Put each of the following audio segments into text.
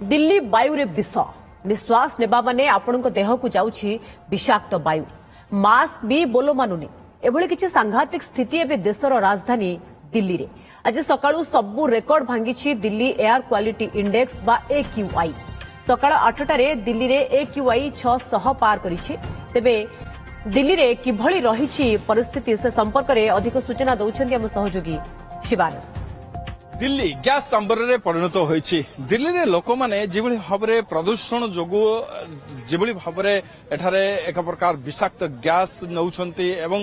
दिल्ली वायु रे विष निश्वास नेबा माने आपणको देह को जाउछि विषाक्त वायु मास्क भी बोलो मानुनी एभଳି କିଛି ସାଂଘାତିକ ସ୍ଥିତି ଏବେ ଦେଶର ରାଜଧାନୀ ଦିଲ୍ଲୀରେ ଆଜି ସକାଳୁ ସବୁ ରେକର୍ଡ ଭାଙ୍ଗିଛି ଦିଲ୍ଲୀ ଏୟାର କ୍ୱାଲିଟି ଇଣ୍ଡେକ୍ସ ବା AQI ସକାଳ 8ଟାରେ ଦିଲ୍ଲୀରେ AQI 600 ପାର କରିଛି ତେବେ ଦିଲ୍ଲୀରେ କିଭଳି ରହିଛି ପରିସ୍ଥିତି ସେ ସମ୍ପର୍କରେ ଅଧିକ ସୂଚନା ଦଉଛନ୍ତି ଆମ ସହଯୋଗୀ ଶିବାନନ୍ଦ। दिल्ली गैस चैम्बर रे परिणत होईछि। दिल्ली रे लोक माने जेभଳି भाबरे प्रदूषण जोगु जेभଳି भाबरे एठारे एक प्रकार विषाक्त गैस नउछंती एवं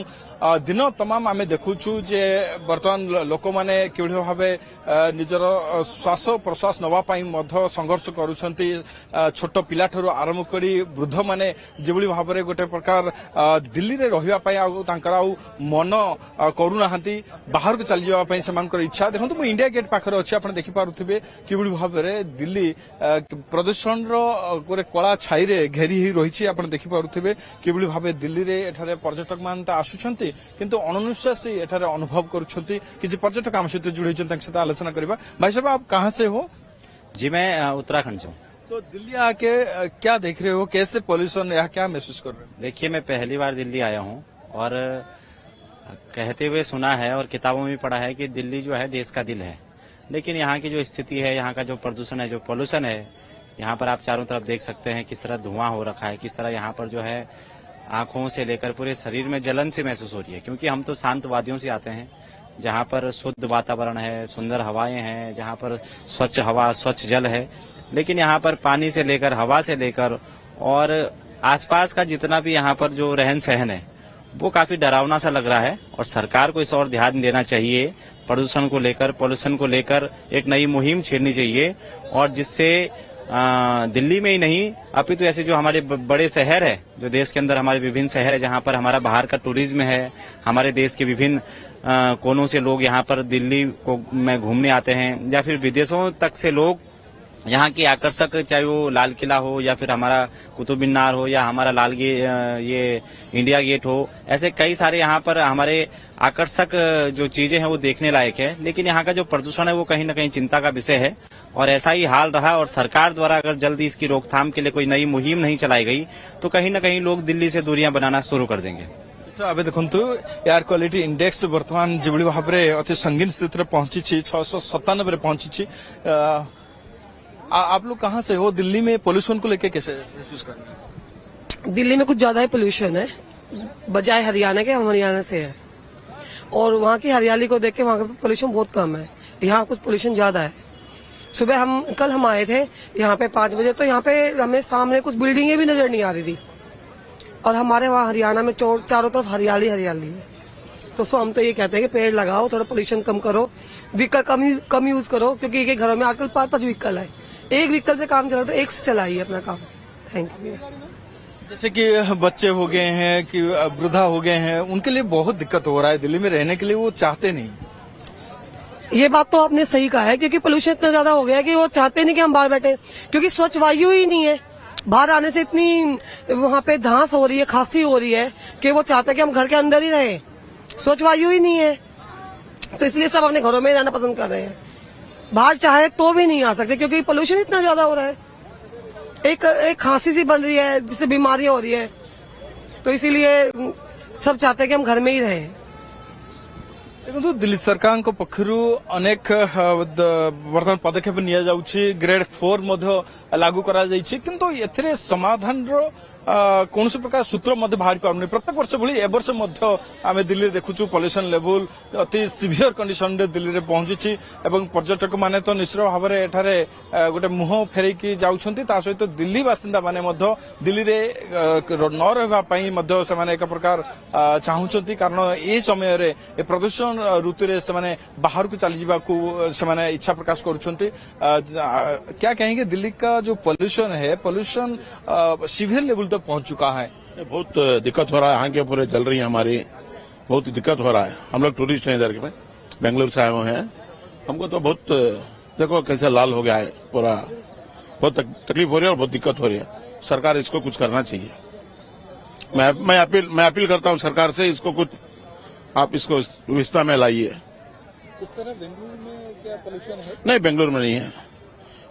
दिन तमाम आमे देखुछु जे वर्तमान लोक माने केभଳି भाबे निजर श्वास प्रश्वास नवा पई मध्य संघर्ष करूछंती। छोट पिला ठरो आरंभ करी वृद्ध माने जेभଳି भाबरे गोटे प्रकार दिल्ली रे रहिबा पई आ तांकर आ मन करू नाहंती बाहर को चली जावा पई समान कर इच्छा देखंतु मु इंडिया गेट पाखरे अछि आपण देखि पारुथिबे किबळी भाबरे दिल्ली प्रदूषण रो गोरे कला छाई रे घेरी ही रहिछि। आपण देखि पारुथिबे किबळी भाबे दिल्ली रे एठारे पर्यटक मान त आसुछंती किंतु अननुश्वासी एठारे अनुभव करूछंती। किछि पर्यटक आम सहित जुड़े छन तक सहित आलोचना करबा। भाई साहब आप कहां से हो? जी मैं उत्तराखंड से हूँ। तो दिल्ली आके क्या देख रहे हो, कैसे पॉल्यूशन यहाँ क्या महसूस कर रहे हो? देखिए मैं पहली बार दिल्ली आया हूँ और कहते हुए सुना है और किताबों में पढ़ा है कि दिल्ली जो है देश का दिल है, लेकिन यहाँ की जो स्थिति है, यहाँ का जो प्रदूषण है, जो पोल्यूशन है, यहाँ पर आप चारों तरफ देख सकते हैं किस तरह धुआं हो रखा है, किस तरह यहाँ पर जो है आंखों से लेकर पूरे शरीर में जलन सी महसूस हो रही है। क्योंकि हम तो शांत वादियों से आते हैं जहाँ पर शुद्ध वातावरण है, सुंदर हवाएं हैं, जहाँ पर स्वच्छ हवा स्वच्छ जल है, लेकिन यहाँ पर पानी से लेकर हवा से लेकर और आसपास का जितना भी यहाँ पर जो रहन सहन है वो काफी डरावना सा लग रहा है। और सरकार को इस और ध्यान देना चाहिए, प्रदूषण को लेकर पोल्यूशन को लेकर एक नई मुहिम छेड़नी चाहिए और जिससे दिल्ली में ही नहीं अपितु ऐसे जो हमारे बड़े शहर है, जो देश के अंदर हमारे विभिन्न शहर है जहाँ पर हमारा बाहर का टूरिज्म है, हमारे देश के विभिन्न कोनों से लोग यहाँ पर दिल्ली को में घूमने आते हैं या फिर विदेशों तक से लोग यहाँ की आकर्षक, चाहे वो लाल किला हो या फिर हमारा कुतुब मीनार हो या हमारा ये इंडिया गेट हो, ऐसे कई सारे यहाँ पर हमारे आकर्षक जो चीजें हैं वो देखने लायक है। लेकिन यहाँ का जो प्रदूषण है वो कहीं न कहीं चिंता का विषय है और ऐसा ही हाल रहा और सरकार द्वारा अगर जल्दी इसकी रोकथाम के लिए कोई नई मुहिम नहीं चलाई गई तो कहीं न कहीं लोग दिल्ली से दूरियां बनाना शुरू कर देंगे। आबे देखंतु एयर क्वालिटी इंडेक्स वर्तमान जेभଳି भाबरे अति संगीन स्थिति रे पहुंची 697 रे पहुंची। आप लोग कहां से हो? दिल्ली में पोल्यूशन को लेके कैसे महसूस कर रहे हैं? दिल्ली में कुछ ज्यादा ही पोल्यूशन है बजाय हरियाणा के। हम हरियाणा से हैं और वहाँ की हरियाली को देख के वहाँ का पोल्यूशन बहुत कम है, यहाँ कुछ पोल्यूशन ज्यादा है। सुबह कल हम आए थे यहाँ पे 5 बजे, तो यहाँ पे हमें सामने कुछ बिल्डिंगें भी नजर नहीं आ रही थी और हमारे वहाँ हरियाणा में चारों तरफ हरियाली हरियाली है। तो हम तो ये कहते हैं कि पेड़ लगाओ, थोड़ा पोल्यूशन कम करो, व्हीकल कम यूज करो, क्योंकि एक घरों में आजकल 5-5 व्हीकल है। एक व्हीकल से काम चला तो एक से चलाइए अपना काम। Thank you. जैसे कि बच्चे हो गए हैं कि वृद्धा हो गए हैं, उनके लिए बहुत दिक्कत हो रहा है दिल्ली में रहने के लिए, वो चाहते नहीं। ये बात तो आपने सही कहा है, क्योंकि पोल्यूशन इतना ज्यादा हो गया है कि वो चाहते नहीं कि हम बाहर बैठे, क्योंकि स्वच्छ वायु ही नहीं है। बाहर आने से इतनी वहाँ पे धांस हो रही है, खांसी हो रही है कि वो चाहते हैं कि हम घर के अंदर ही रहे, स्वच्छ वायु ही नहीं है। तो इसलिए सब अपने घरों में रहना पसंद कर रहे हैं, बाहर चाहे तो भी नहीं आ सकते क्योंकि पोल्यूशन इतना ज्यादा हो रहा है। एक खांसी सी बन रही है जिससे बीमारियां हो रही है, तो इसीलिए सब चाहते हैं कि हम घर में ही रहें। देखो दिल्ली सरकार को पक्षरु अनेक वर्तमान पदक्षेप निया जाउछि, ग्रेड 4 मध्य लागू करा जाइछि, किंतु एथिरे समाधान रो कौन प्रकार सूत्र मध्य बाहर पाउनी। प्रत्येक वर्ष भली ए वर्ष मध्य आमे दिल्ली देखुछु पॉल्यूशन लेवल अति सिवियर कंडीशन रे दिल्ली रे पहुंची एवं पर्यटक माने तो निश्चित भाव में एठारे गोटे मुह फेरैकी जाउछंती। ता सहित दिल्ली बासिंदा माने मध्य दिल्ली रे न रहबा पई मध्य से माने एक प्रकार चाहुछंती, कारण ए समय रे ए प्रदूषण ऋतु रे से माने बाहर को चली जाबा को से माने इच्छा प्रकाश करूछंती। क्या कहेंगे दिल्ली का जो पॉल्यूशन है, पॉल्यूशन सिवियर लेवल तो पहुंच चुका है? बहुत दिक्कत हो रहा है, आंखें पूरे जल रही है हमारी, बहुत दिक्कत हो रहा है। हम लोग टूरिस्ट हैं इधर के, बेंगलुरु से आए हुए हैं, हमको तो बहुत देखो कैसे लाल हो गया है पूरा, बहुत तकलीफ हो रही है और बहुत दिक्कत हो रही है। सरकार इसको कुछ करना चाहिए। मैं अपील करता हूं सरकार से, इसको कुछ आप इसको व्यवस्था में लाइए। इस तरह बेंगलुरु में क्या पोल्यूशन है? नहीं, बेंगलुरु में नहीं है,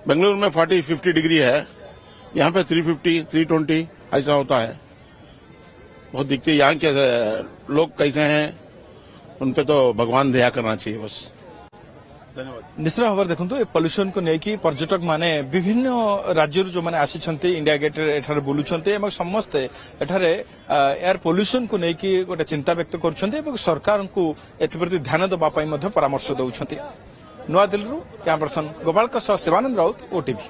बेंगलुरु में 40-50 डिग्री है, यहाँ पे 350, 320 ऐसा होता है। बहुत दिखते यहाँ के लोग कैसे हैं, उन पे तो भगवान दया करना चाहिए बस। धन्यवाद। निश्चित भाव देखो ये पॉल्यूशन को लेकिन पर्यटक माने विभिन्न राज्य जो माने आसी इंडिया गेट एठारे बुलुछन्ते एवं समस्ते एठारे एयर पॉल्यूशन को लेकिन गोटे चिंता व्यक्त कर सरकार को एप्रति ध्यान देवा परामर्श दौरान। नुआ Delhi camera person Gopal Shivanand Raut, OTV.